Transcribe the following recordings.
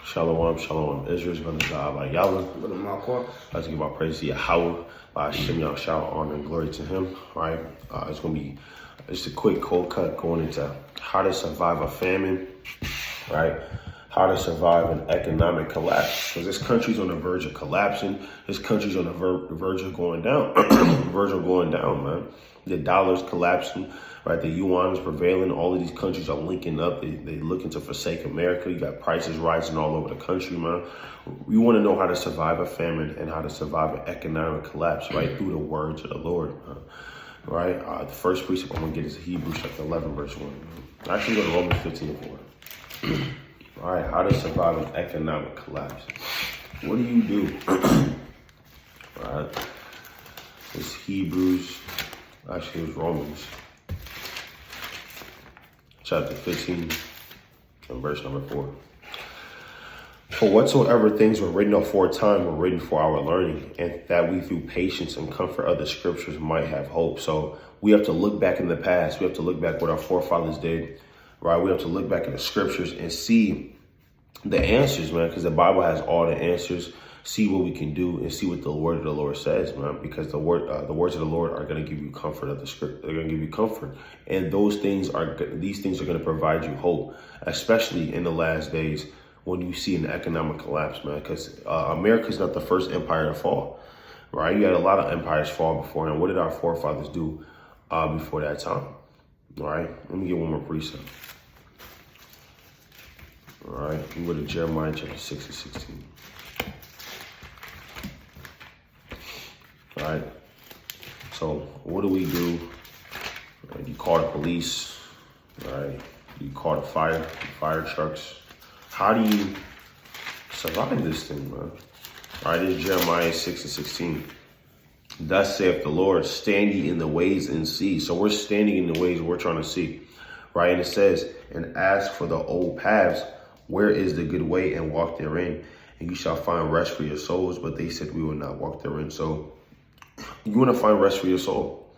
Shalom, shalom. Israel's going to die by Yahweh. Let's give our praise to Yahweh. By Hashem, y'all shout honor and glory to him. All right. It's going to be just a quick cold cut going into how to survive a famine, right? How to survive an economic collapse. Because this country's on the verge of collapsing. This country's on the verge of going down. Verge of going down, man. The dollar's collapsing, right? The yuan is prevailing. All of these countries are linking up. They looking to forsake America. You got prices rising all over the country, man. You want to know how to survive a famine and how to survive an economic collapse, right? Through the words of the Lord, right? The first precept I'm going to get is Hebrews chapter 11, verse 1. I actually go to Romans 15 and 4. All right, how to survive an economic collapse. What do you do? All right, it's Hebrews. Actually, it was Romans chapter 15 and verse number 4. For whatsoever things were written aforetime were written for our learning, and that we through patience and comfort of the scriptures might have hope. So we have to look back in the past. We have to look back what our forefathers did, right? We have to look back in the scriptures and see the answers, man, because the Bible has all the answers. See what we can do and see what the word of the Lord says, man, because the words of the Lord are going to give you comfort of the script. They're going to give you comfort. And these things are going to provide you hope, especially in the last days when you see an economic collapse, man, because America's not the first empire to fall, right? You had a lot of empires fall before. And what did our forefathers do before that time? All right, let me get one more precept. All right, we go to Jeremiah chapter 6 and 16. All right, so what do we do? You call the police, right? You call the fire trucks. How do you survive this thing, man? All right, this is Jeremiah 6 and 16. Thus saith the Lord, stand ye in the ways and see. So we're standing in the ways we're trying to see, right? And it says, and ask for the old paths, where is the good way, and walk therein, and you shall find rest for your souls. But they said we will not walk therein. So you want to find rest for your soul,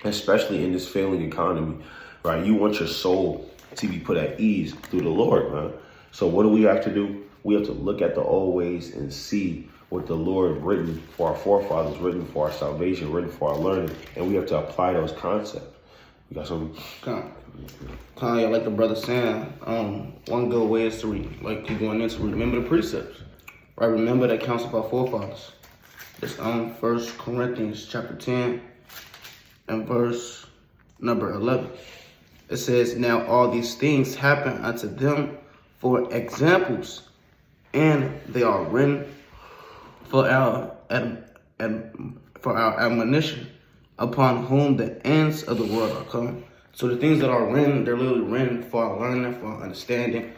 especially in this failing economy, right? You want your soul to be put at ease through the Lord, man. So what do we have to do? We have to look at the old ways and see what the Lord written for our forefathers, written for our salvation, written for our learning, and we have to apply those concepts. You got something? Kanye, like the brother saying, one good way is to remember the precepts, right? Remember the accounts of our forefathers. It's 1 Corinthians chapter 10 and verse number 11. It says, now all these things happen unto them for examples, and they are written for our admonition, upon whom the ends of the world are come. So the things that are written, they're literally written for our learning, for our understanding,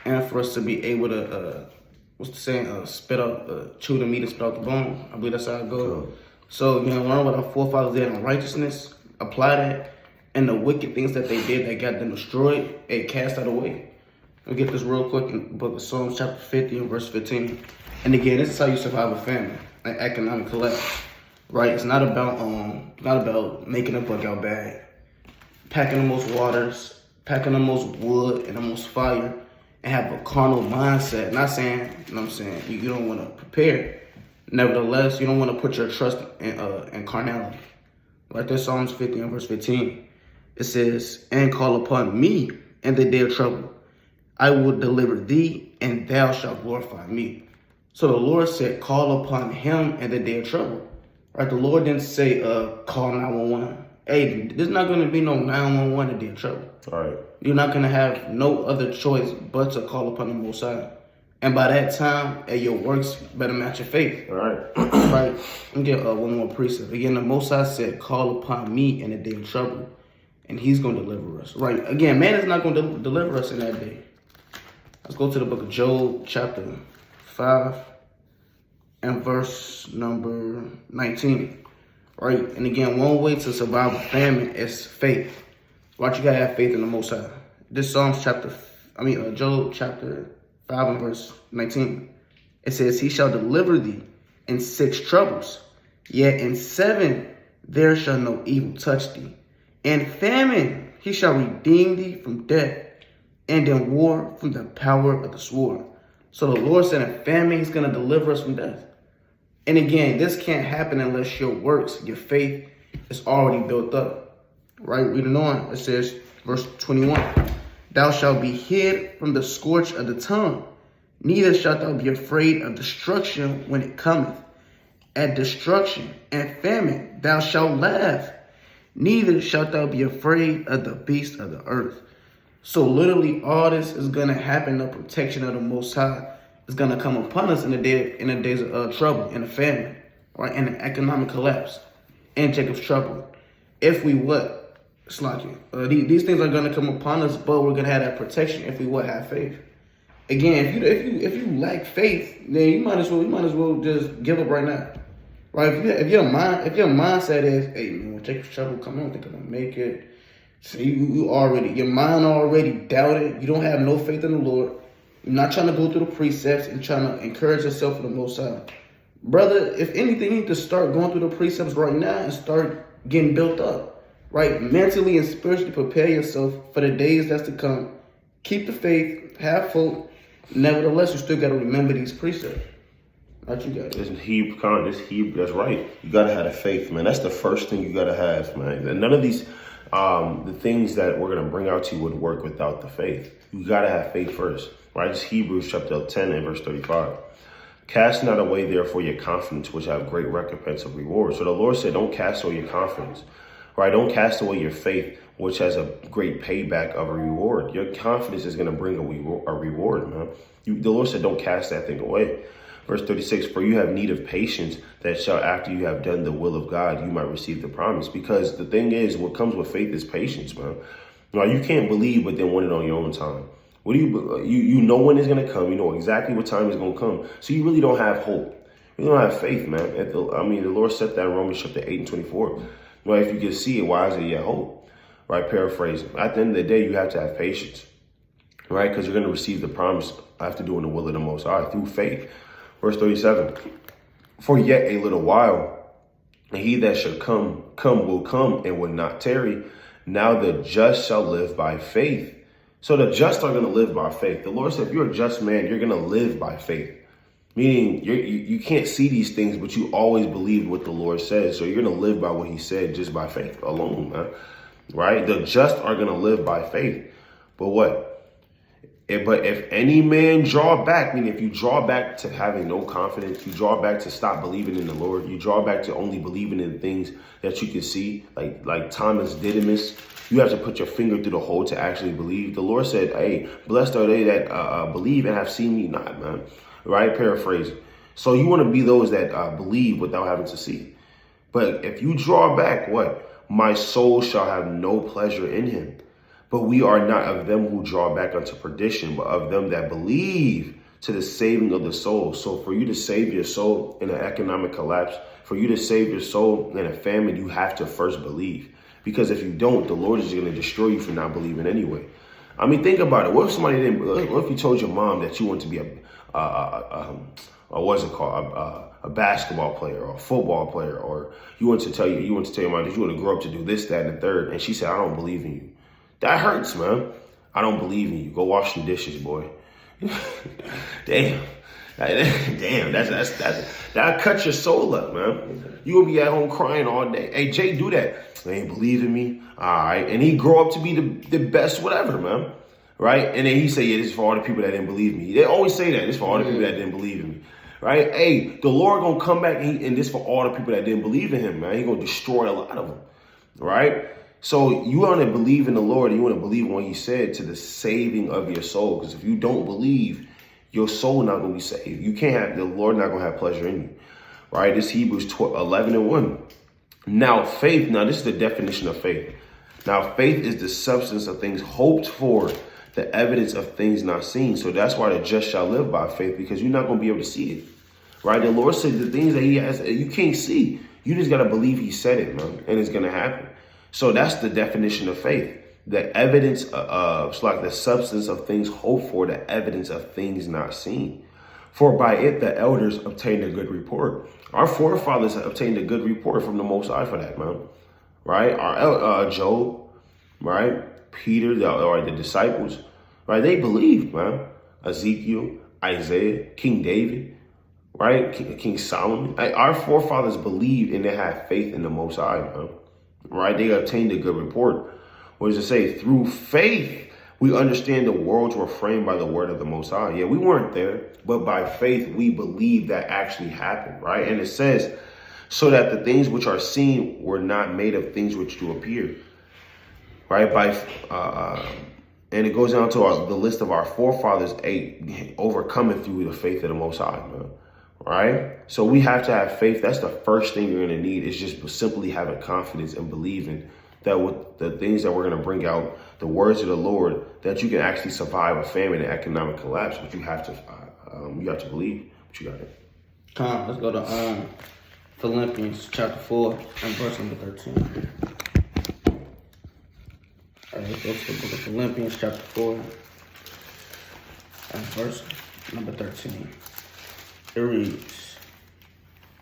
and for us to be able to, chew the meat and spit out the bone. I believe that's how it goes. Cool. So, learn what our forefathers did in righteousness, apply that, and the wicked things that they did that got them destroyed, and cast that away. We'll get this real quick in the book of Psalms, chapter 50 and verse 15. And again, this is how you survive a famine, an economic collapse, right? It's not about making a bug out bag, packing the most waters, packing the most wood and the most fire, and have a carnal mindset. Not saying, you don't want to prepare. Nevertheless, you don't want to put your trust in carnality. Like this Psalms 50 and verse 15. It says, and call upon me in the day of trouble. I will deliver thee, and thou shalt glorify me. So the Lord said, call upon him in the day of trouble. Right? The Lord didn't say, call 911. Hey, there's not going to be no 911 in the day of trouble. All right. You're not going to have no other choice but to call upon the Most High. And by that time, your works better match your faith. All right. Right. Let me get one more precept. Again, the Most High said, call upon me in the day of trouble, and he's going to deliver us. Right. Again, man is not going to deliver us in that day. Let's go to the book of Job, chapter 5, and verse number 19. Right. And again, one way to survive a famine is faith. Right. You got to have faith in the Most High. This Job chapter 5 and verse 19. It says, he shall deliver thee in 6 troubles, yet in 7 there shall no evil touch thee. In famine he shall redeem thee from death, and in war from the power of the sword. So the Lord said in famine, he's going to deliver us from death. And again, this can't happen unless your works, your faith is already built up. Right? Reading on, it says, verse 21, thou shalt be hid from the scorch of the tongue, neither shalt thou be afraid of destruction when it cometh. At destruction and famine thou shalt laugh, neither shalt thou be afraid of the beasts of the earth. So literally all this is going to happen. The protection of the Most High is going to come upon us in the days of trouble, in the famine, right, in the economic collapse, in Jacob's trouble. If we what? These things are going to come upon us, but we're going to have that protection if we would have faith. Again, if you lack faith, then you might as well just give up right now. Right? If your mindset is, hey man, when Jacob's trouble come on, I think I'm gonna make it. So your mind already doubted. You don't have no faith in the Lord. You're not trying to go through the precepts and trying to encourage yourself for the Most High. Brother, if anything, you need to start going through the precepts right now and start getting built up. Right? Mentally and spiritually prepare yourself for the days that's to come. Keep the faith, have hope. Nevertheless, you still got to remember these precepts. Right, you got it. That's right. You got to have the faith, man. That's the first thing you got to have, man. And none of these, the things that we're going to bring out to you would work without the faith. You got to have faith first, right? It's Hebrews chapter 10 and verse 35. Cast not away, therefore, your confidence, which have great recompense of reward. So the Lord said, don't cast away your confidence, right? Don't cast away your faith, which has a great payback of a reward. Your confidence is going to bring a reward, man. The Lord said, don't cast that thing away. Verse 36, for you have need of patience, that shall, after you have done the will of God, you might receive the promise. Because the thing is, what comes with faith is patience, man. Now, you can't believe, but then want it on your own time. What do you know when it's going to come. You know exactly what time it's going to come. So you really don't have hope. You don't have faith, man. The Lord said that in Romans chapter 8 and 24. Well, if you can see it, why is it yet hope? Right? Paraphrasing. At the end of the day, you have to have patience, right? Because you're going to receive the promise after doing the will of the Most High through faith. Verse 37, for yet a little while, and he that shall come will come and will not tarry. Now the just shall live by faith. So the just are going to live by faith. The Lord said, if you're a just man, you're going to live by faith. Meaning you can't see these things, but you always believe what the Lord says. So you're going to live by what he said just by faith alone, man. Right? The just are going to live by faith. But what? But if any man draw back, meaning if you draw back to having no confidence, you draw back to stop believing in the Lord, you draw back to only believing in things that you can see, like Thomas Didymus, you have to put your finger through the hole to actually believe. The Lord said, hey, blessed are they that believe and have seen me not, man. Right? Paraphrase. So you want to be those that believe without having to see. But if you draw back, what? My soul shall have no pleasure in him. But we are not of them who draw back unto perdition, but of them that believe to the saving of the soul. So for you to save your soul in an economic collapse, for you to save your soul in a famine, you have to first believe. Because if you don't, the Lord is going to destroy you for not believing anyway. I mean, think about it. What if somebody didn't? What if you told your mom that you want to be a basketball player or a football player, or you want to tell your mom that you want to grow up to do this, that, and the third, and she said, I don't believe in you. That hurts, man. I don't believe in you. Go wash some dishes, boy. Damn. Damn, that cut your soul up, man. You gonna be at home crying all day. Hey, Jay, do that. They ain't believe in me. All right. And he grow up to be the best whatever, man. Right? And then he say, yeah, this is for all the people that didn't believe me. They always say that. This is for all the people that didn't believe in me. Right? Hey, the Lord gonna come back and this for all the people that didn't believe in him, man. He gonna destroy a lot of them. Right? So you want to believe in the Lord, and you want to believe in what he said to the saving of your soul. Because if you don't believe, your soul not going to be saved. You can't have, the Lord not going to have pleasure in you. Right? This Hebrews 11 and 1. Now faith, this is the definition of faith. Now faith is the substance of things hoped for, the evidence of things not seen. So that's why the just shall live by faith, because you're not going to be able to see it. Right? The Lord said the things that he has, you can't see. You just got to believe he said it, man, and it's going to happen. So that's the definition of faith. The evidence of, it's like the substance of things hoped for, the evidence of things not seen. For by it the elders obtained a good report. Our forefathers obtained a good report from the Most High for that, man. Right? Our Job, right? Peter, the disciples, right? They believed, man. Ezekiel, Isaiah, King David, right? King Solomon. Our forefathers believed and they had faith in the Most High, man. Right? They obtained a good report. What does it say? Through faith, we understand the worlds were framed by the word of the Most High. Yeah, we weren't there, but by faith, we believe that actually happened, right? And it says, so that the things which are seen were not made of things which do appear, right? And it goes down to the list of our forefathers, overcoming through the faith of the Most High, man. Right? So we have to have faith. That's the first thing you're going to need, is just simply having confidence and believing that with the things that we're going to bring out, the words of the Lord, that you can actually survive a famine and economic collapse. But you have to believe. But you got it. Let's go to Philippians chapter 4 and verse number 13. All right, let's go to the book of Philippians chapter 4 and verse number 13. It reads,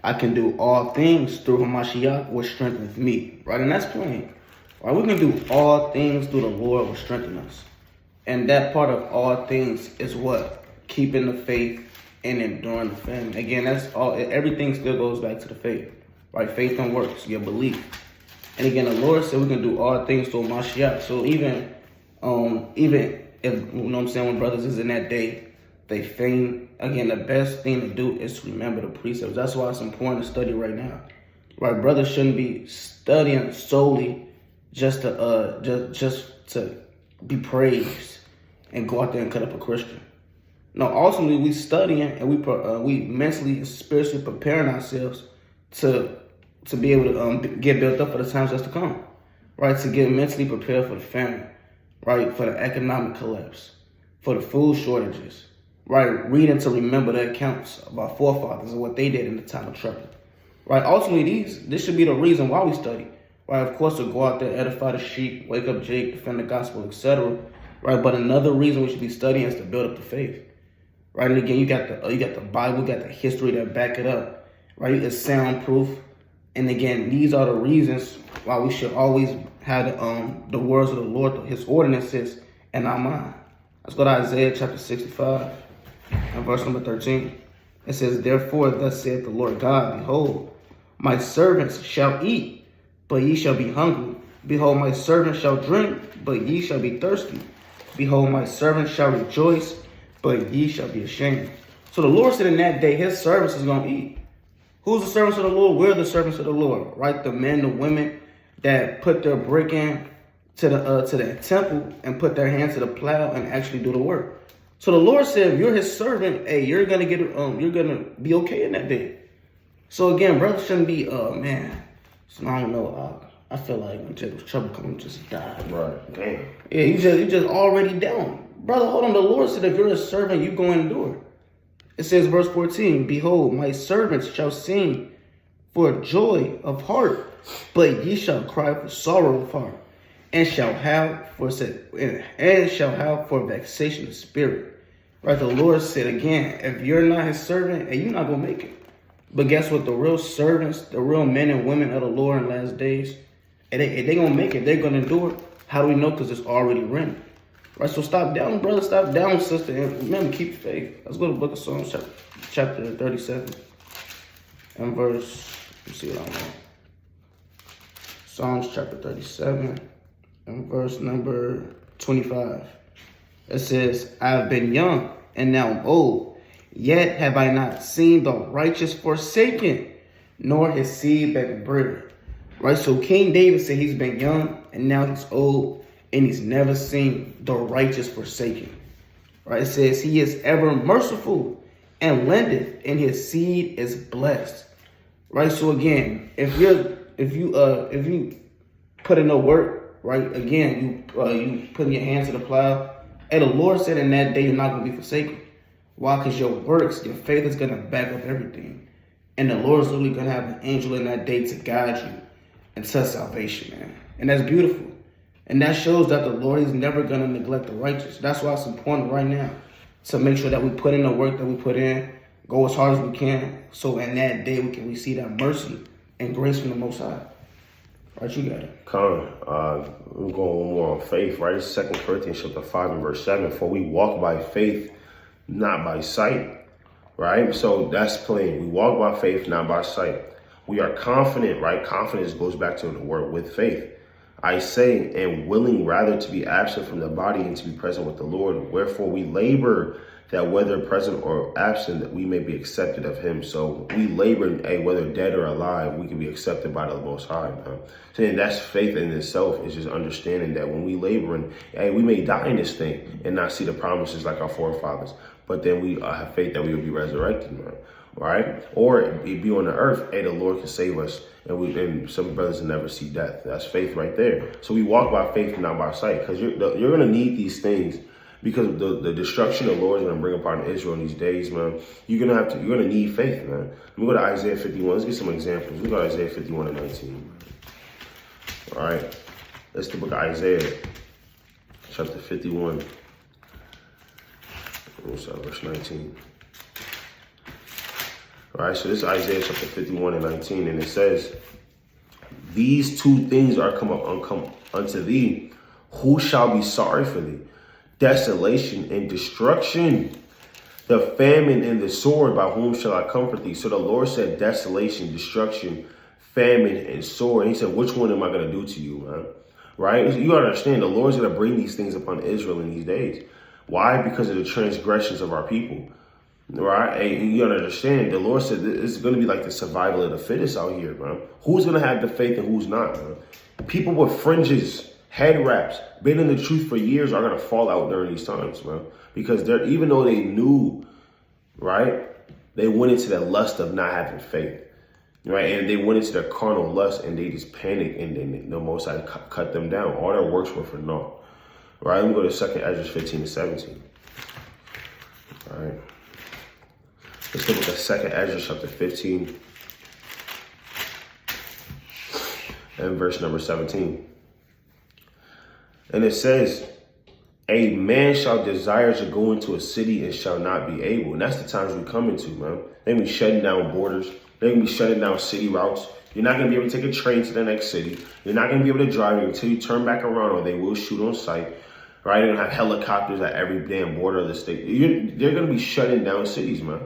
I can do all things through Hamashiach, which strengthens me. Right, and that's plain. Right, we can do all things through the Lord, which strengthens us. And that part of all things is what? Keeping the faith and enduring the famine. Again, that's all. Everything still goes back to the faith. Right, faith and works, your belief. And again, the Lord said we can do all things through Hamashiach. So even if, you know what I'm saying, when brothers is in that day, they faint. Again, the best thing to do is to remember the precepts. That's why it's important to study right now. Right, brothers shouldn't be studying solely just to be praised and go out there and cut up a Christian. No, ultimately we studying and we mentally and spiritually preparing ourselves to be able to get built up for the times that's to come. Right, to get mentally prepared for the famine. Right, for the economic collapse, for the food shortages. Right, reading to remember the accounts of our forefathers and what they did in the time of trouble. Right, ultimately, this should be the reason why we study. Right, of course, to go out there, edify the sheep, wake up Jake, defend the gospel, etc. Right, but another reason we should be studying is to build up the faith. Right, and again, you got the Bible, you got the history that back it up. Right, it's soundproof. And again, these are the reasons why we should always have the words of the Lord, His ordinances, in our mind. Let's go to Isaiah chapter 65. And verse number 13, it says, therefore, thus saith the Lord God, behold, my servants shall eat, but ye shall be hungry. Behold, my servants shall drink, but ye shall be thirsty. Behold, my servants shall rejoice, but ye shall be ashamed. So the Lord said in that day, His servants is going to eat. Who's the servants of the Lord? We're the servants of the Lord, right? The men, the women that put their brick in to the temple and put their hands to the plow and actually do the work. So the Lord said, if you're His servant, hey, you're gonna be okay in that day. So again, brothers shouldn't be, man. So I don't know. I feel like when trouble comes, just die. Right. Damn. Yeah, you just already down, brother. Hold on. The Lord said, if you're a servant, you go endure. It says, verse 14, behold, my servants shall sing for joy of heart, but ye shall cry for sorrow of heart. And shall have for vexation of spirit. Right? The Lord said again, if you're not His servant, you're not gonna make it. But guess what? The real servants, the real men and women of the Lord in last days, they gonna make it. They're gonna endure. How do we know? Because it's already written. Right? So stop down, brother. Stop down, sister. And remember, keep faith. Let's go to the book of Psalms, chapter 37, and verse. Let's see what I want. Psalms chapter 37. And verse number 25, it says, I have been young and now am old, yet have I not seen the righteous forsaken, nor his seed begging bread. Right, so King David said he's been young and now he's old and he's never seen the righteous forsaken. Right, it says he is ever merciful and lendeth, and his seed is blessed. Right, so again, if you put in the work, right, again, you putting your hands to the plow. And the Lord said in that day, you're not going to be forsaken. Why? Because your works, your faith is going to back up everything. And the Lord's literally going to have an angel in that day to guide you into salvation, man. And that's beautiful. And that shows that the Lord is never going to neglect the righteous. That's why it's important right now to make sure that we put in the work that we put in, go as hard as we can, so in that day we can receive that mercy and grace from the Most High. Right, you got it. We're going more on faith, right? It's 2 Corinthians chapter 5 and verse 7. For we walk by faith not by sight. Right? So that's plain. We walk by faith, not by sight. We are confident, right? Confidence goes back to the word with faith. I say, and willing rather to be absent from the body and to be present with the Lord. Wherefore we labor that whether present or absent, that we may be accepted of him. So we labor, whether dead or alive, we can be accepted by the Most High. Man. So then that's faith in itself. Is just understanding that when we labor, and we may die in this thing and not see the promises like our forefathers, but then we have faith that we will be resurrected, man. Right? Or it be on the earth, the Lord can save us, and some brothers will never see death. That's faith right there. So we walk by faith, not by sight, because you're going to need these things, because the destruction the Lord is going to bring upon Israel in these days, man. You're going to need faith, man. Let me go to Isaiah 51. Let's get some examples. We go to Isaiah 51 and 19. All right. That's the book of Isaiah, chapter 51. Verse 19. All right, so this is Isaiah chapter 51 and 19, and it says, these two things are come unto thee. Who shall be sorry for thee? Desolation and destruction, the famine and the sword, by whom shall I comfort thee? So the Lord said desolation, destruction, famine, and sword. And he said, which one am I going to do to you, man? Right? You got to understand, the Lord's going to bring these things upon Israel in these days. Why? Because of the transgressions of our people. Right? And you gotta understand, the Lord said it's gonna be like the survival of the fittest out here, man. Who's gonna have the faith and who's not, man? People with fringes, head wraps, been in the truth for years are gonna fall out during these times, man. Because even though they knew, right, they went into the lust of not having faith. Right? And they went into their carnal lust and they just panicked, and then the Most High cut them down. All their works were for naught. Right? Let me go to 2 Ezra 15 and 17. All right. Let's look at the 2 Ezra chapter 15 and verse number 17. And it says, a man shall desire to go into a city and shall not be able. And that's the times we come into, man. They're going to be shutting down borders. They're going to be shutting down city routes. You're not going to be able to take a train to the next city. You're not going to be able to drive until you turn back around, or they will shoot on sight. Right? They're going to have helicopters at every damn border of the state. They're going to be shutting down cities, man.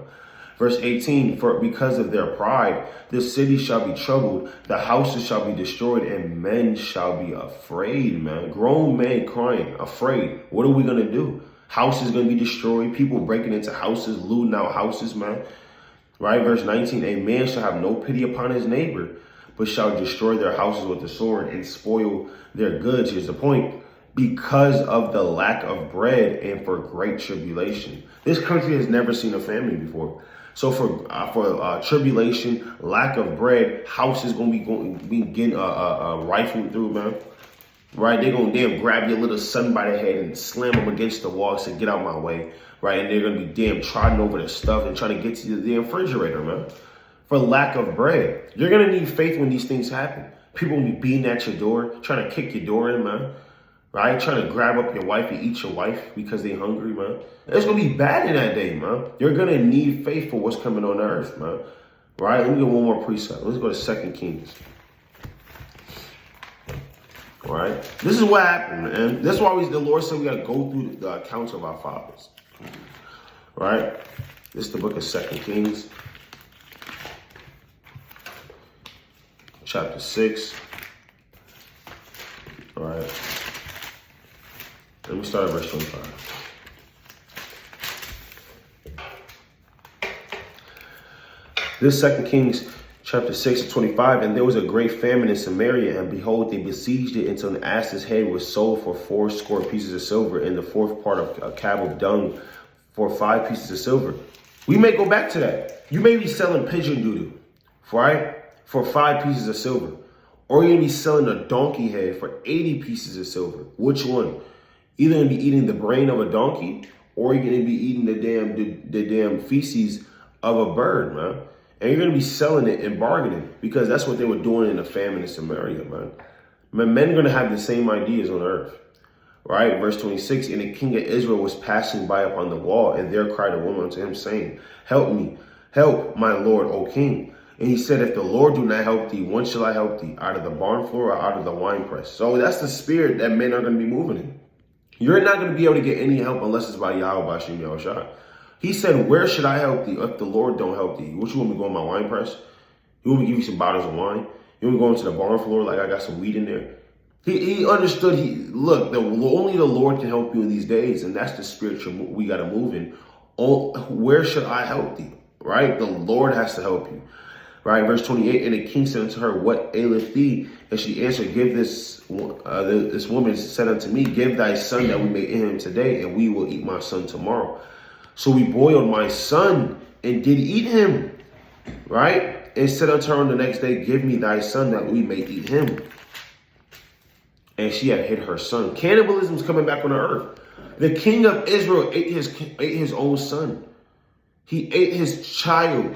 Verse 18, for because of their pride, this city shall be troubled, the houses shall be destroyed, and men shall be afraid, man. Grown men crying, afraid. What are we going to do? Houses going to be destroyed, people breaking into houses, looting out houses, man. Right? Verse 19, a man shall have no pity upon his neighbor, but shall destroy their houses with the sword and spoil their goods. Here's the point. Because of the lack of bread and for great tribulation. This country has never seen a famine before. So for tribulation, lack of bread, houses gonna be getting rifled through, man. Right? They're gonna damn grab your little son by the head and slam him against the wall and say, get out my way. Right? And they're gonna be damn trotting over the stuff and trying to get to the refrigerator, man. For lack of bread. You're gonna need faith when these things happen. People will be beating at your door, trying to kick your door in, man. Right? Trying to grab up your wife and eat your wife because they're hungry, man. It's going to be bad in that day, man. You're going to need faith for what's coming on the earth, man. Right? Let me get one more precept. Let's go to 2 Kings. All right? This is what happened, man. That's why the Lord said we got to go through the accounts of our fathers. Right? This is the book of 2 Kings. Chapter 6. All right. Let me start at verse 25. This 2 Kings chapter 6 to 25, and there was a great famine in Samaria, and behold, they besieged it until an ass's head was sold for 80 pieces of silver, and the fourth part of a cab of dung for 5 pieces of silver. We may go back to that. You may be selling pigeon doo-doo, right, for 5 pieces of silver. Or you're going to be selling a donkey head for 80 pieces of silver. Which one? Either going to be eating the brain of a donkey, or you're going to be eating the damn feces of a bird, man. And you're going to be selling it and bargaining, because that's what they were doing in the famine in Samaria, man. Men are going to have the same ideas on earth, right? Verse 26, and the king of Israel was passing by upon the wall, and there cried a woman unto him, saying, help me, help my lord, O king. And he said, if the Lord do not help thee, when shall I help thee? Out of the barn floor or out of the winepress? So that's the spirit that men are going to be moving in. You're not going to be able to get any help unless it's by Yahweh Bashim Yahushua. He said, where should I help thee if the Lord don't help thee? What, you want me to go in my wine press? You want me to give you some bottles of wine? You want me to go into the barn floor like I got some weed in there? He understood, only the Lord can help you in these days, and that's the spiritual we got to move in. Oh, where should I help thee? Right? The Lord has to help you. Right? Verse 28, and the king said unto her, what aileth thee? And she answered, give this woman said unto me, give thy son that we may eat him today, and we will eat my son tomorrow. So we boiled my son and did eat him. Right? And said unto her on the next day, give me thy son that we may eat him. And she had hid her son. Cannibalism is coming back on the earth. The king of Israel ate his own son. He ate his child.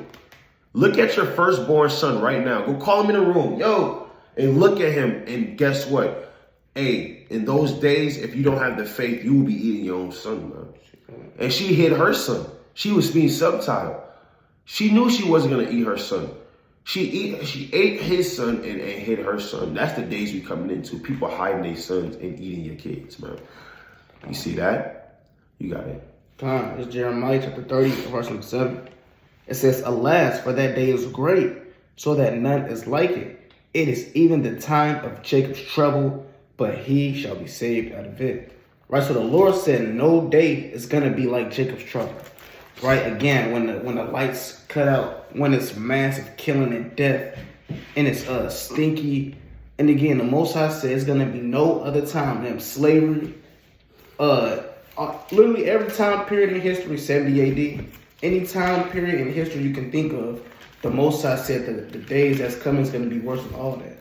Look at your firstborn son right now. Go call him in the room. Yo, and look at him. And guess what? Hey, in those days, if you don't have the faith, you will be eating your own son, man. And she hid her son. She was being subtle. She knew she wasn't going to eat her son. She ate his son and hid her son. That's the days we coming into. People hiding their sons and eating your kids, man. You see that? You got it. It's Jeremiah chapter 30, verse number 7. It says, alas, for that day is great, so that none is like it. It is even the time of Jacob's trouble, but he shall be saved out of it. Right, so the Lord said no day is going to be like Jacob's trouble. Right, again, when the lights cut out, when it's massive killing and death, and it's stinky. And again, the Most High said it's gonna be no other time than slavery. Literally every time period in history, 70 AD, any time period in history you can think of, the Most High said that the days that's coming is gonna be worse than all that.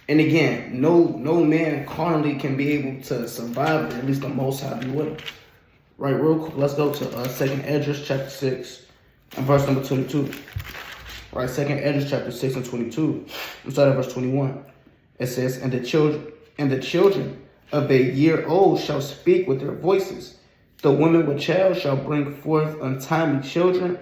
And again, no man carnally can be able to survive it. At least the Most High be with him. Right, real quick, let's go to 2nd Esdras chapter 6 and verse number 22. Right, 2nd Esdras chapter 6 and 22. I'm starting at verse 21. It says, and the children of a year old shall speak with their voices. The women with child shall bring forth untimely children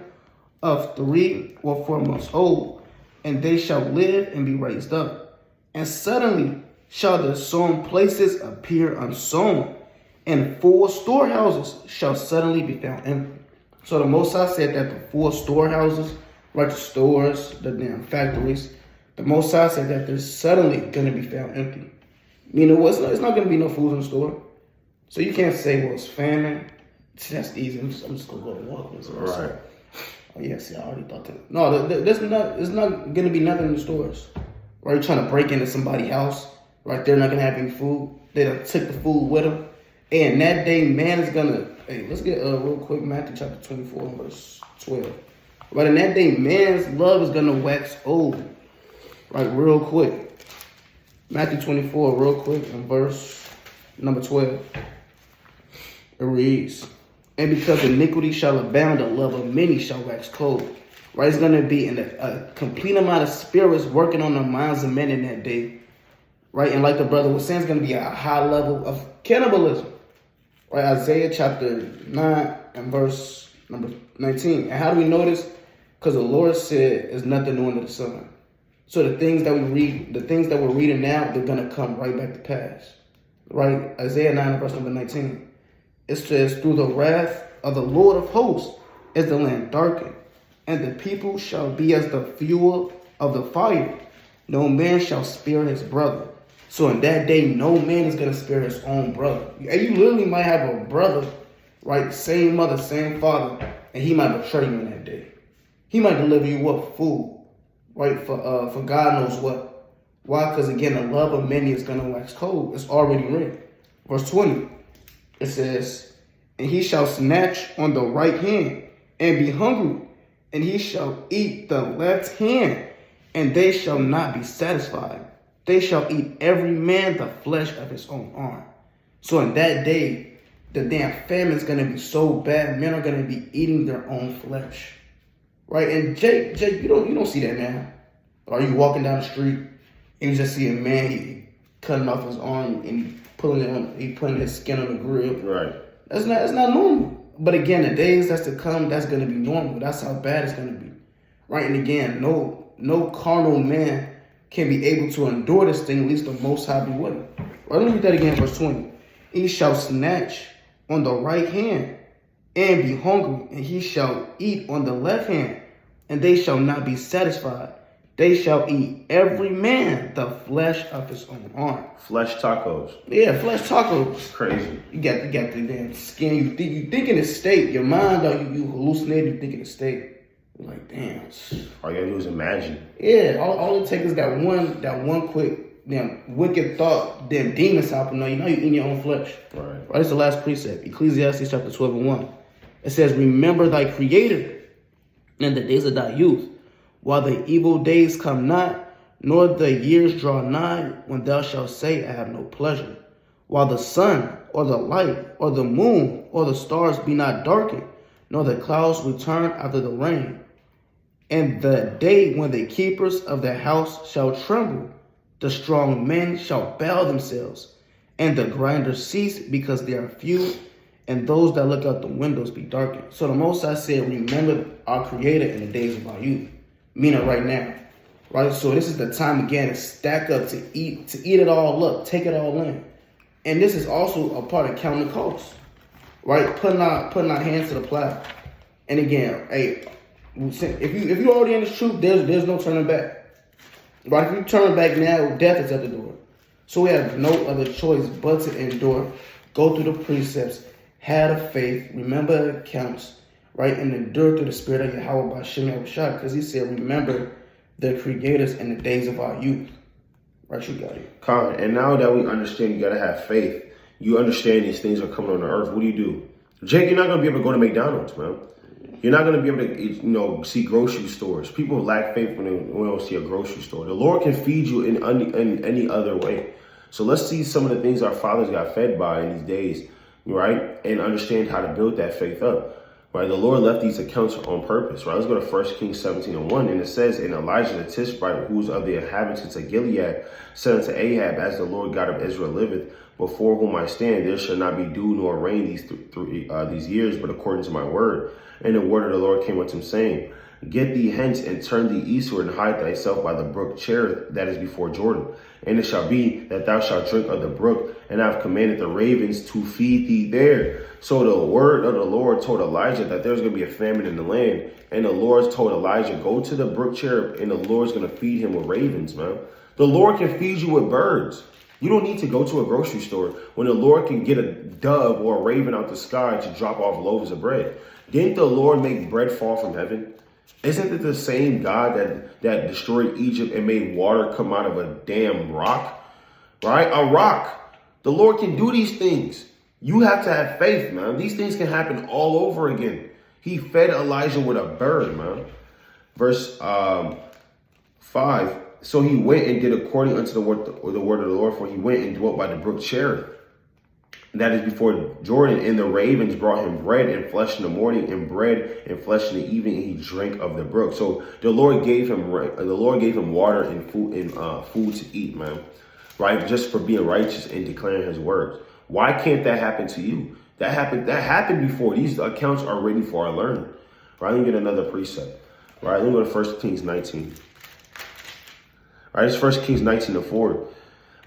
of 3 or 4 months old, and they shall live and be raised up. And suddenly shall the sown places appear unsown, and full storehouses shall suddenly be found empty. So the Most High said that the full storehouses, right, the stores, the damn factories, the Most High said that they're suddenly going to be found empty. Meaning, it's not going to be no food in the store. So you can't say, well, it's famine. That's easy. I'm just going to go to Walgreens. Right. Oh, yeah, see, I already thought that. No, there's not going to be nothing in the stores. Right, you're trying to break into somebody's house. Right, they're not going to have any food. They done took the food with them. And that day, man is gonna. Hey, let's get real quick Matthew chapter 24, verse 12. Right, in that day, man's love is gonna wax old. Right, real quick. Matthew 24, real quick, in verse number 12. It reads, and because iniquity shall abound, the love of many shall wax cold. Right, it's gonna be a complete amount of spirits working on the minds of men in that day. Right, and like the brother was saying, it's gonna be a high level of cannibalism. Right, Isaiah chapter 9 and verse number 19. And how do we know this? Because the Lord said there's nothing new under the sun. So the things that we read, the things that we're reading now, they're going to come right back to pass. Right, Isaiah 9 and verse number 19. It says, through the wrath of the Lord of hosts is the land darkened, and the people shall be as the fuel of the fire. No man shall spare his brother. So in that day, no man is going to spare his own brother. And you literally might have a brother, right, same mother, same father, and he might betray you in that day. He might deliver you up food, right, for God knows what. Why? Because again, the love of many is going to wax cold. It's already written. Verse 20, it says, and he shall snatch on the right hand and be hungry, and he shall eat the left hand, and they shall not be satisfied. They shall eat every man the flesh of his own arm. So in that day, the damn famine is going to be so bad, men are going to be eating their own flesh. Right? And Jake, you don't see that now. Are you walking down the street and you just see a man, he cutting off his arm and he putting his skin on the grill? Right. That's not normal. But again, the days that's to come, that's going to be normal. That's how bad it's going to be. Right? And again, no carnal man can be able to endure this thing, at least the Most High be with him. Right, let me read that again, verse 20. He shall snatch on the right hand and be hungry, and he shall eat on the left hand, and they shall not be satisfied. They shall eat every man the flesh of his own arm. Flesh tacos. Yeah, flesh tacos. Crazy. You got the damn skin. You think in a steak. Your mind, you hallucinate. You think in a steak. You're like, damn. All you gotta do is imagine. Yeah, all it takes is that one quick damn wicked thought, damn demon stopping. No, you know you're eating your own flesh. Right. That's the last precept. Ecclesiastes chapter 12 and 1. It says, remember thy creator in the days of thy youth, while the evil days come not, nor the years draw nigh, when thou shalt say, I have no pleasure. While the sun, or the light, or the moon, or the stars be not darkened, nor the clouds return after the rain. And the day when the keepers of the house shall tremble, the strong men shall bow themselves, and the grinders cease because they are few, and those that look out the windows be darkened. So the Most High said, remember our Creator in the days of our youth, meaning right now, right? So this is the time again to stack up, to eat it all up, take it all in. And this is also a part of counting the cost, right? Putting our hands to the plow. And again, hey, if you already in this truth, there's no turning back. Right? If you turn back now, death is at the door. So we have no other choice but to endure, go through the precepts, have the faith, remember it counts, right? And endure through the spirit of Yahweh by Shem Yahushua, because he said, remember the creators in the days of our youth. Right, you got it. Con, and now that we understand you gotta have faith, you understand these things are coming on the earth, what do? Jake, you're not gonna be able to go to McDonald's, man. You're not gonna be able to, see grocery stores. People lack faith when they don't see a grocery store. The Lord can feed you in any other way. So let's see some of the things our fathers got fed by in these days, right? And understand how to build that faith up. Right, the Lord left these accounts on purpose. Right, let's go to 1 Kings 17 and 1, and it says, "And Elijah the Tishbite, who was of the inhabitants of Gilead, said unto Ahab, As the Lord God of Israel liveth, before whom I stand, there shall not be dew nor rain these years, but according to my word. And the word of the Lord came unto him, saying, Get thee hence and turn thee eastward and hide thyself by the brook Cherith that is before Jordan. And it shall be that thou shalt drink of the brook, and I have commanded the ravens to feed thee there." So the word of the Lord told Elijah that there's going to be a famine in the land. And the Lord told Elijah, go to the brook Cherith, and the Lord's going to feed him with ravens, man. The Lord can feed you with birds. You don't need to go to a grocery store when the Lord can get a dove or a raven out the sky to drop off loaves of bread. Didn't the Lord make bread fall from heaven? Isn't it the same God that destroyed Egypt and made water come out of a damn rock? Right? A rock. The Lord can do these things. You have to have faith, man. These things can happen all over again. He fed Elijah with a bird, man. Verse 5. So he went and did according unto the word of the Lord, for he went and dwelt by the brook Cherith, that is before Jordan, and the ravens brought him bread and flesh in the morning, and bread and flesh in the evening, and he drank of the brook. So the Lord gave him water and food to eat, man, right? Just for being righteous and declaring his words. Why can't that happen to you? That happened before. These accounts are written for our learning. Right? Let me get another precept. Right? Let me go to 1 Kings 19. Right? It's 1 Kings 19 and 4.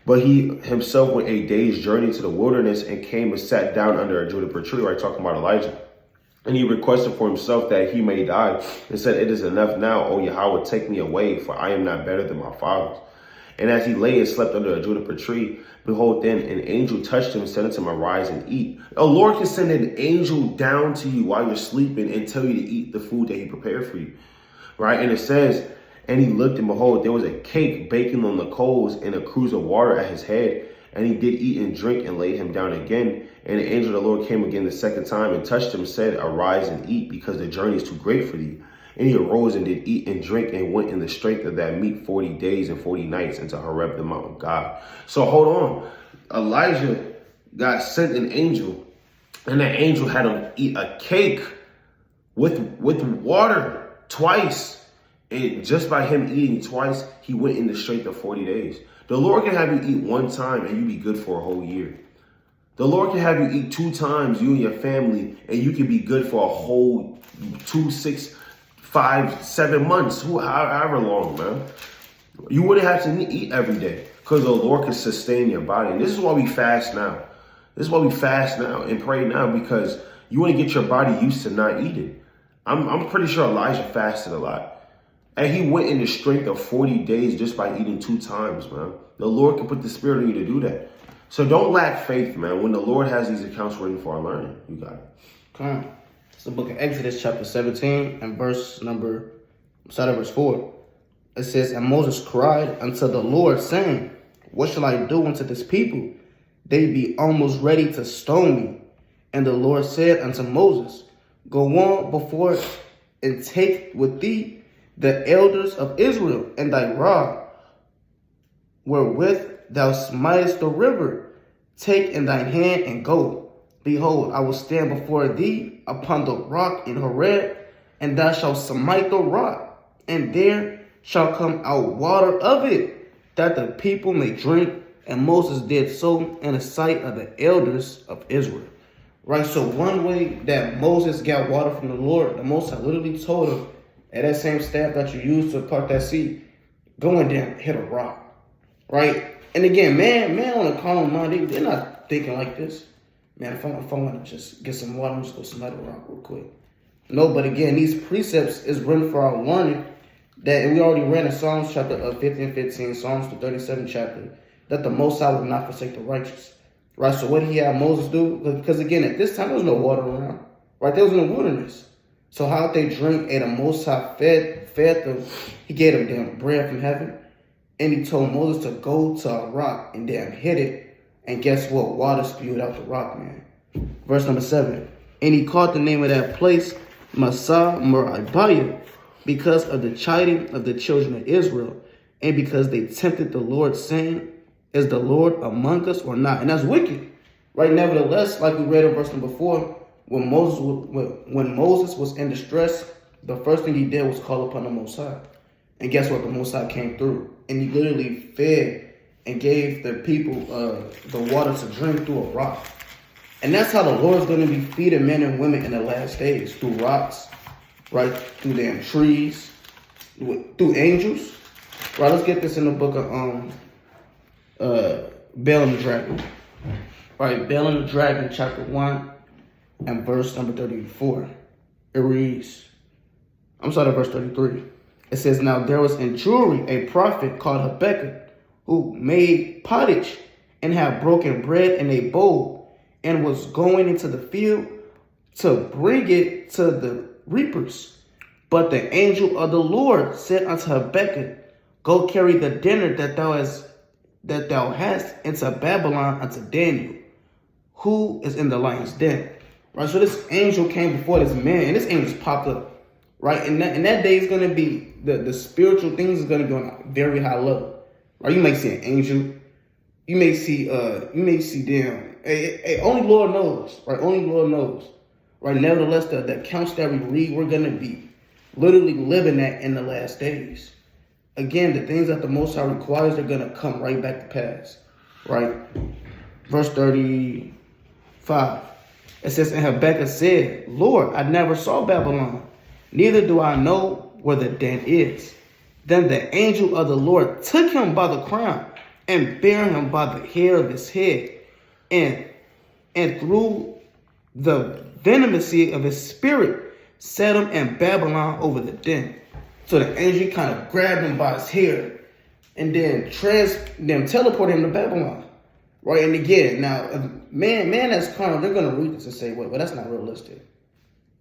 But he himself went a day's journey to the wilderness and came and sat down under a juniper tree, right? Talking about Elijah. And he requested for himself that he may die and said, It is enough now, O Yahweh, take me away, for I am not better than my fathers. And as he lay and slept under a juniper tree, behold, then an angel touched him and said unto him, Arise and eat. The Lord can send an angel down to you while you're sleeping and tell you to eat the food that he prepared for you. Right? And it says, and he looked, and behold, there was a cake baking on the coals and a cruse of water at his head. And he did eat and drink and laid him down again. And the angel of the Lord came again the second time and touched him and said, Arise and eat, because the journey is too great for thee. And he arose and did eat and drink and went in the strength of that meat 40 days and 40 nights into Horeb, the mount of God. So hold on. Elijah got sent an angel, and that angel had him eat a cake with water twice. And just by him eating twice, he went in the strength of 40 days. The Lord can have you eat one time and you be good for a whole year. The Lord can have you eat 2 times, you and your family, and you can be good for a whole 2, 6, 5, 7 months, however long, man. You wouldn't have to eat every day because the Lord can sustain your body. And this is why we fast now. This is why we fast now and pray now, because You want to get your body used to not eating. I'm pretty sure Elijah fasted a lot. And he went in the strength of 40 days just by eating 2 times, man. The Lord can put the spirit in you to do that. So don't lack faith, man. When the Lord has these accounts written for our learning, you got it. Come on. It's the book of Exodus, chapter 17, and verse 4. It says, and Moses cried unto the Lord, saying, what shall I do unto this people? They be almost ready to stone me. And the Lord said unto Moses, go on before and take with thee the elders of Israel and thy rod, wherewith thou smitest the river. Take in thine hand and go. Behold, I will stand before thee upon the rock in Horeb, and thou shalt smite the rock, and there shall come out water of it, that the people may drink. And Moses did so in the sight of the elders of Israel. Right, so one way that Moses got water from the Lord, the Most High literally told him, at that same staff that you use to part that sea, go in there and hit a rock. Right? And again, man on a calm mind, they're not thinking like this. Man, if I want to just get some water, I'm just going to smite a rock real quick. No, but again, these precepts is written for our learning. That, and we already read in Psalms chapter 50 and 15, Psalms the 37th chapter, that the Most High will not forsake the righteous. Right, so what did he have Moses do? Because again, at this time, there was no water around. Right, there was in the wilderness. So how did they drink? And the Most High fed them. He gave them damn bread from heaven. And he told Moses to go to a rock and damn hit it. And guess what? Water spewed out the rock, man. Verse number 7. And he called the name of that place Massah Meribah, because of the chiding of the children of Israel, and because they tempted the Lord, saying, is the Lord among us or not? And that's wicked. Right? Nevertheless, like we read in verse number 4, when Moses was in distress, the first thing he did was call upon the Most High. And guess what? The Most High came through. And he literally fed and gave the people the water to drink through a rock. And that's how the Lord's going to be feeding men and women in the last days, through rocks, right? Through damn trees, through angels. Right, let's get this in the book of Bel and the Dragon. Right, Bel and the Dragon, chapter 1 and verse number 34. It reads, verse 33. It says, now there was in Jewry a prophet called Habakkuk, who made pottage and had broken bread in a bowl, and was going into the field to bring it to the reapers. But the angel of the Lord said unto Habakkuk, go carry the dinner that thou hast into Babylon unto Daniel, who is in the lion's den. Right, so this angel came before this man, and this angel just popped up. Right, and that day is going to be, the spiritual things is going to be on a very high level. Right, you may see an angel, you may see them. Only Lord knows. Right, only Lord knows. Right, nevertheless, the accounts that we read, we're going to be literally living that in the last days. Again, the things that the Most High requires are going to come right back to pass. Right? Verse 35. It says, and Habakkuk said, Lord, I never saw Babylon, neither do I know where the den is. Then the angel of the Lord took him by the crown and bare him by the hair of his head, and through the venomousy of his spirit set him in Babylon over the den. So the angel kind of grabbed him by his hair and then teleported him to Babylon. Right? And again, now, man that's carnal, they're going to read this and say, well, that's not realistic.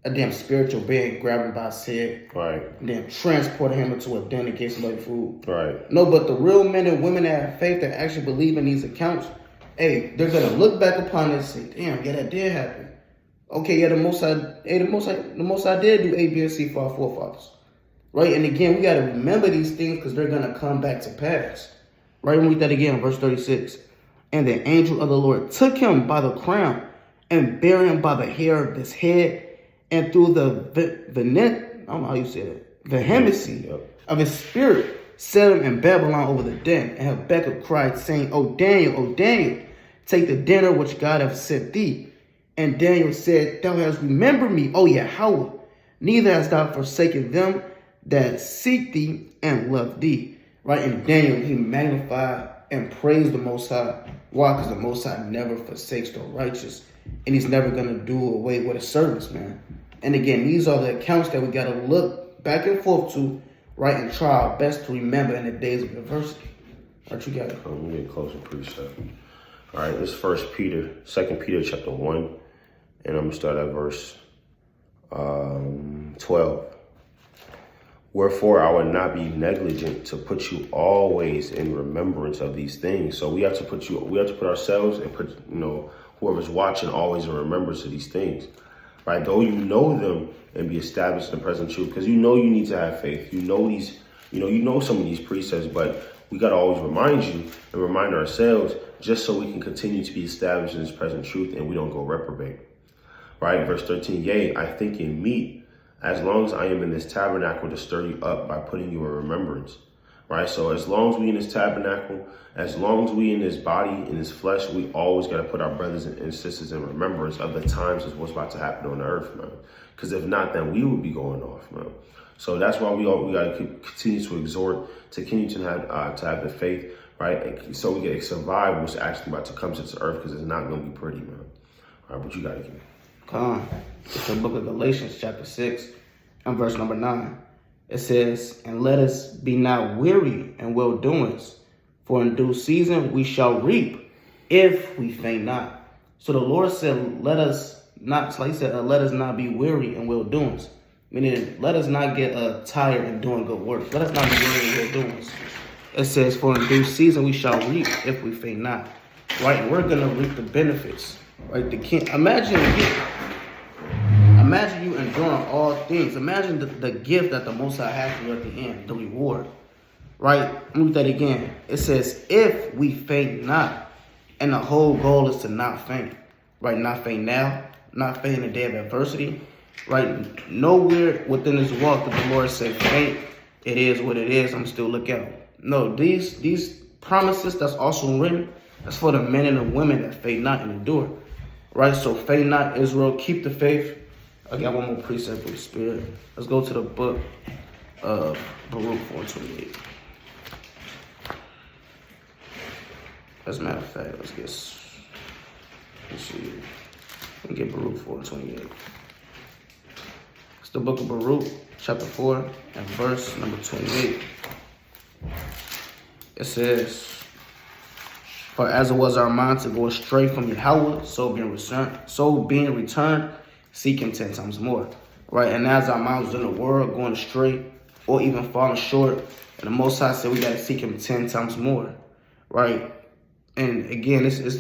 A damn spiritual being grabbed him by his head. Right. And then transported him into a den and gave somebody food. Right. No, but the real men and women that have faith, that actually believe in these accounts, hey, they're going to look back upon it and say, damn, yeah, that did happen. Okay, yeah, the Most High did do A, B, and C for our forefathers. Right? And again, we got to remember these things because they're going to come back to pass. Right? Read that again, verse 36. And the angel of the Lord took him by the crown and bare him by the hair of his head, and through the I don't know how you say it, vehemency of his spirit set him in Babylon over the den. And Habakkuk cried, saying, O Daniel, take the dinner which God hath sent thee. And Daniel said, Thou hast remembered me, O Yahweh, neither hast thou forsaken them that seek thee and love thee. Right? And Daniel, he magnified and praised the Most High. Why? Because the Most High never forsakes the righteous. and he's never going to do away with his servants, man. And again, these are the accounts that we got to look back and forth to, right, and try our best to remember in the days of adversity. What you got? Let me get close and precept. All right, this is 2 Peter chapter 1, and I'm going to start at verse 12. Wherefore I would not be negligent to put you always in remembrance of these things. So we have to put ourselves and put, whoever's watching always in remembrance of these things. Right? Though you know them and be established in the present truth, because you need to have faith. You know some of these precepts, but we got to always remind you and remind ourselves just so we can continue to be established in this present truth and we don't go reprobate. Right? Verse 13, yea, I think in meat, as long as I am in this tabernacle to stir you up by putting you in remembrance. Right? So as long as we in this tabernacle, as long as we in this body, in this flesh, we always got to put our brothers and sisters in remembrance of the times of what's about to happen on the earth, man. Because if not, then we would be going off, man. So that's why we got to continue to exhort, to continue to have the faith, right? So we can survive what's actually about to come to this earth, because it's not going to be pretty, man. All right, but you got to give me. Come on. It's the book of Galatians, chapter 6, and verse number 9. It says, and let us be not weary in well-doings, for in due season we shall reap, if we faint not. So the Lord said, let us not be weary in well-doings. Meaning, let us not get tired in doing good works. Let us not be weary in well-doings. It says, for in due season we shall reap, if we faint not. Right? And we're going to reap the benefits. Right? Imagine you enduring all things. Imagine the gift that the Most High has for you at the end, the reward. Right? Move that again. It says, if we faint not. And the whole goal is to not faint. Right? Not faint now. Not faint in the day of adversity. Right? Nowhere within this walk did the Lord say, faint, it is what it is, I'm still look out. No, these promises that's also written, that's for the men and the women that faint not and endure. Right? So faint not, Israel, keep the faith. I got one more precept of the Spirit. Let's go to the book of Baruch 4:28. As a matter of fact, let's see. Let me get Baruch 4:28. It's the book of Baruch, chapter 4, and verse number 28. It says, for as it was our mind to go astray from Yahweh, so being returned, seek him 10 times more. Right? And as our minds was in the world, going astray, or even falling short, and the Most High said we got to seek him 10 times more. Right? And again, this is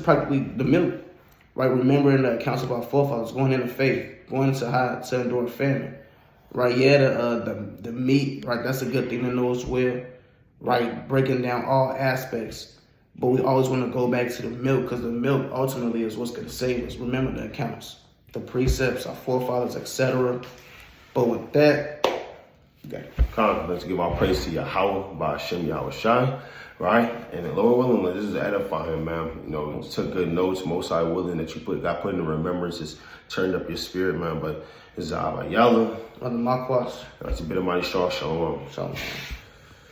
practically the milk. Right? Remembering the accounts of our forefathers, going into faith, going to endure famine. Right? Yeah, the meat, right? That's a good thing to know as well. Right? Breaking down all aspects. But we always want to go back to the milk, because the milk ultimately is what's going to save us. Remember the accounts, the precepts, our forefathers, etc. But with that, okay. Let's give our praise to Yahweh by Hashem Yahweh Shai, right? And the Lord willing, this is edifying, man. You took good notes. Most High willing that you got put in remembrance, turned up your spirit, man. But it's Abba Yalla. Brother Marquas. That's a bit of mighty Shalom. Shalom.